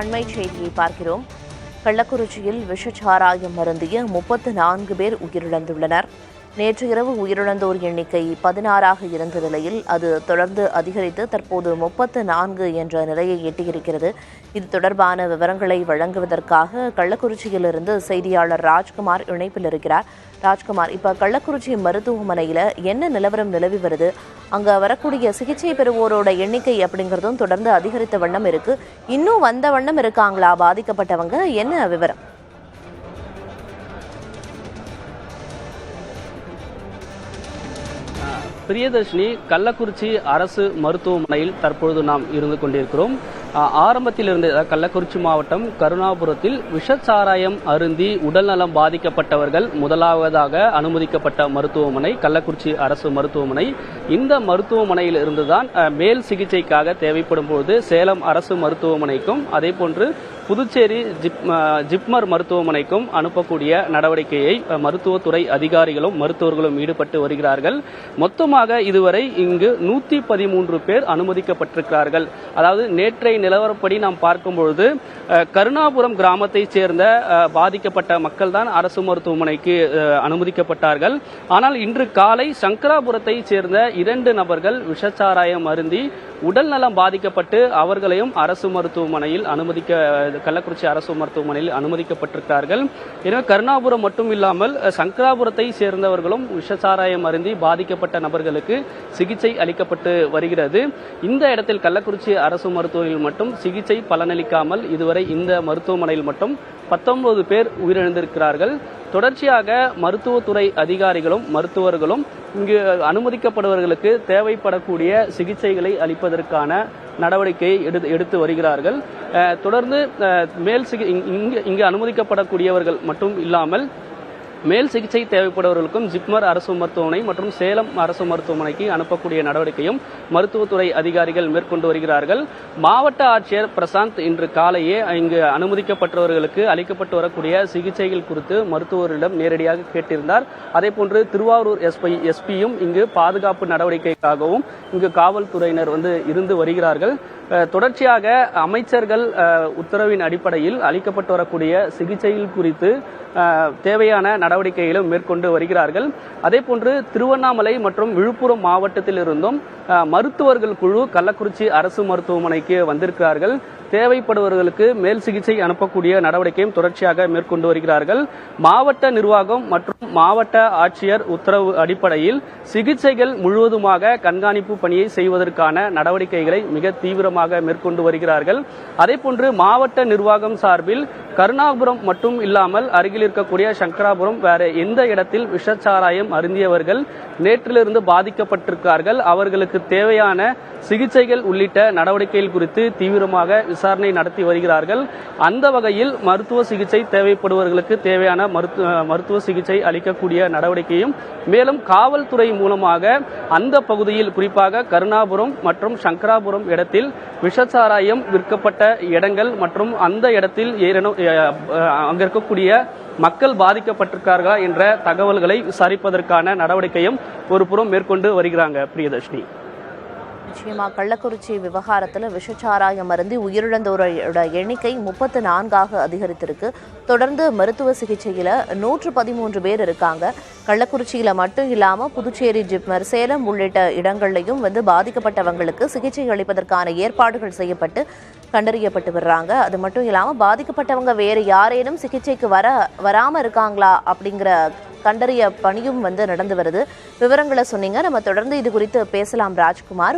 அண்மை செய்தியை பார்க்கிறோம். கள்ளக்குறிச்சியில் விஷச்சாராயம் அருந்திய 34 பேர் உயிரிழந்துள்ளனர். நேற்று இரவு உயிரிழந்தோர் எண்ணிக்கை 16ஆக இருந்த நிலையில் அது தொடர்ந்து அதிகரித்து தற்போது 34 என்ற நிலையை எட்டியிருக்கிறது. இது தொடர்பான விவரங்களை வழங்குவதற்காக கள்ளக்குறிச்சியிலிருந்து செய்தியாளர் ராஜ்குமார் இணைப்பில் இருக்கிறார். ராஜ்குமார், இப்ப கள்ளக்குறிச்சி மருத்துவமனையில என்ன நிலவரம் நிலவி வருது? அங்க வரக்கூடிய சிகிச்சை பெறுவோரோட எண்ணிக்கை அப்படிங்கிறதும் தொடர்ந்து அதிகரித்த வண்ணம் இருக்கு. இன்னும் வந்த வண்ணம் இருக்காங்களா பாதிக்கப்பட்டவங்க? என்ன விவரம்? பிரியதர்ஷினி, கள்ளக்குறிச்சி அரசு மருத்துவமனையில் தற்பொழுது நாம் இருந்து கொண்டிருக்கிறோம். ஆரம்பத்தில் இருந்து கள்ளக்குறிச்சி மாவட்டம் கருணாபுரத்தில் விஷச்சாராயம் அருந்தி உடல்நலம் பாதிக்கப்பட்டவர்கள் முதலாவதாக அனுமதிக்கப்பட்ட மருத்துவமனை கள்ளக்குறிச்சி அரசு மருத்துவமனை. இந்த மருத்துவமனையில் இருந்துதான் மேல் சிகிச்சைக்காக தேவைப்படும் போது சேலம் அரசு மருத்துவமனைக்கும் அதேபோன்று புதுச்சேரி ஜிப்மர் மருத்துவமனைக்கும் அனுப்பக்கூடிய நடவடிக்கையை மருத்துவத்துறை அதிகாரிகளும் மருத்துவர்களும் ஈடுபட்டு வருகிறார்கள். மொத்தமாக இதுவரை இங்கு 113 பேர் அனுமதிக்கப்பட்டிருக்கிறார்கள். அதாவது நேற்றைய நிலவரப்படி நாம் பார்க்கும்பொழுது கருணாபுரம் கிராமத்தைச் சேர்ந்த பாதிக்கப்பட்ட மக்கள் தான் அரசு மருத்துவமனைக்கு அனுமதிக்கப்பட்டார்கள். ஆனால் இன்று காலை சங்கராபுரத்தைச் சேர்ந்த 2 நபர்கள் விஷச்சாராயம் அருந்தி உடல்நலம் பாதிக்கப்பட்டு அவர்களையும் அரசு மருத்துவமனையில் கள்ளக்குறிச்சி அரசு மருத்துவமனையில் அனுமதிக்கப்பட்டிருக்கிறார்கள். எனவே கருணாபுரம் மட்டும் இல்லாமல் சங்கராபுரத்தை சேர்ந்தவர்களும் விஷச்சாராயம் அருந்தி பாதிக்கப்பட்ட நபர்களுக்கு சிகிச்சை அளிக்கப்பட்டு வருகிறது. இந்த இடத்தில் கள்ளக்குறிச்சி அரசு மருத்துவமனையில் மட்டும் சிகிச்சை பலனளிக்காமல் இதுவரை இந்த மருத்துவமனையில் மட்டும் 19 பேர் உயிரிழந்திருக்கிறார்கள். தொடர்ச்சியாக மருத்துவத்துறை அதிகாரிகளும் மருத்துவர்களும் இங்கு அனுமதிக்கப்படுபவர்களுக்கு தேவைப்படக்கூடிய சிகிச்சைகளை அளிப்பதற்கான நடவடிக்கையை எடுத்து வருகிறார்கள். தொடர்ந்து இங்கு அனுமதிக்கப்படக்கூடியவர்கள் மட்டும் இல்லாமல் மேல் சிகிச்சை தேவைப்படுபவர்களுக்கும் ஜிப்மர் அரசு மருத்துவமனை மற்றும் சேலம் அரசு மருத்துவமனைக்கு அனுப்பக்கூடிய நடவடிக்கையும் மருத்துவத்துறை அதிகாரிகள் மேற்கொண்டு வருகிறார்கள். மாவட்ட ஆட்சியர் பிரசாந்த் இன்று காலையே இங்கு அனுமதிக்கப்பட்டவர்களுக்கு அளிக்கப்பட்டு வரக்கூடிய சிகிச்சைகள் குறித்து மருத்துவரிடம் நேரடியாக கேட்டிருந்தார். அதேபோன்று திருவாரூர் எஸ்பியும் இங்கு பாதுகாப்பு நடவடிக்கைக்காகவும் இங்கு காவல்துறையினர் இருந்து வருகிறார்கள். தொடர்ச்சியாக அமைச்சர்கள் உத்தரவின் அடிப்படையில் அளிக்கப்பட்டு வரக்கூடிய சிகிச்சைகள் குறித்து தேவையான நடவடிக்கைகளும் மேற்கொண்டு வருகிறார்கள். அதேபோன்று திருவண்ணாமலை மற்றும் விழுப்புரம் மாவட்டத்தில் இருந்தும் மருத்துவர்கள் குழு கள்ளக்குறிச்சி அரசு மருத்துவமனைக்கு வந்திருக்கிறார்கள். தேவைப்படுபவர்களுக்கு மேல் சிகிச்சை அனுப்பக்கூடிய நடவடிக்கையும் தொடர்ச்சியாக மேற்கொண்டு வருகிறார்கள். மாவட்ட நிர்வாகம் மற்றும் மாவட்ட ஆட்சியர் உத்தரவு அடிப்படையில் சிகிச்சைகள் முழுவதுமாக கண்காணிப்பு பணியை செய்வதற்கான நடவடிக்கைகளை மிக தீவிரமாக மேற்கொண்டு வருகிறார்கள். அதேபோன்று மாவட்ட நிர்வாகம் சார்பில் கருணாபுரம் மட்டும் இல்லாமல் அருகில் இருக்கக்கூடிய சங்கராபுரம் வேற எந்த இடத்தில் விஷச்சாராயம் அருந்தியவர்கள் நேற்றிலிருந்து பாதிக்கப்பட்டிருக்கிறார்கள், அவர்களுக்கு தேவையான சிகிச்சைகள் உள்ளிட்ட நடவடிக்கைகள் குறித்து தீவிரமாக விசாரணை நடத்தி வருகிறார்கள். அந்த வகையில் மருத்துவ சிகிச்சை தேவைப்படுபவர்களுக்கு தேவையான மருத்துவ சிகிச்சை அளிக்கக்கூடிய நடவடிக்கையும் மேலும் காவல்துறை மூலமாக அந்த பகுதியில் குறிப்பாக கருணாபுரம் மற்றும் சங்கராபுரம் இடத்தில் விஷச்சாராயம் விற்கப்பட்ட இடங்கள் மற்றும் அந்த இடத்தில் அங்க இருக்கக்கூடிய மக்கள் பாதிக்கப்பட்டிருக்கார்களா என்ற தகவல்களை விசாரிப்பதற்கான நடவடிக்கையும் ஒரு புறம் மேற்கொண்டு வருகிறாங்க. பிரியதர்ஷினி, நிச்சயமா கள்ளக்குறிச்சி விவகாரத்தில் விஷச்சாராயம் அருந்தி உயிரிழந்தோரோட எண்ணிக்கை 34ஆக அதிகரித்திருக்கு. தொடர்ந்து மருத்துவ சிகிச்சையில 113 பேர் இருக்காங்க. கள்ளக்குறிச்சியில மட்டும் இல்லாம புதுச்சேரி ஜிப்மர் சேலம் உள்ளிட்ட இடங்கள்லையும் பாதிக்கப்பட்டவங்களுக்கு சிகிச்சை அளிப்பதற்கான ஏற்பாடுகள் செய்யப்பட்டு கண்டறியப்பட்டு வர்றாங்க. அது மட்டும் இல்லாம பாதிக்கப்பட்டவங்க வேறு யாரேனும் சிகிச்சைக்கு வராம இருக்காங்களா அப்படிங்கிற கண்டறிய பணியும் நடந்து வருது. விவரங்களை சொன்னீங்க. நம்ம தொடர்ந்து இது குறித்து பேசலாம் ராஜ்குமார்.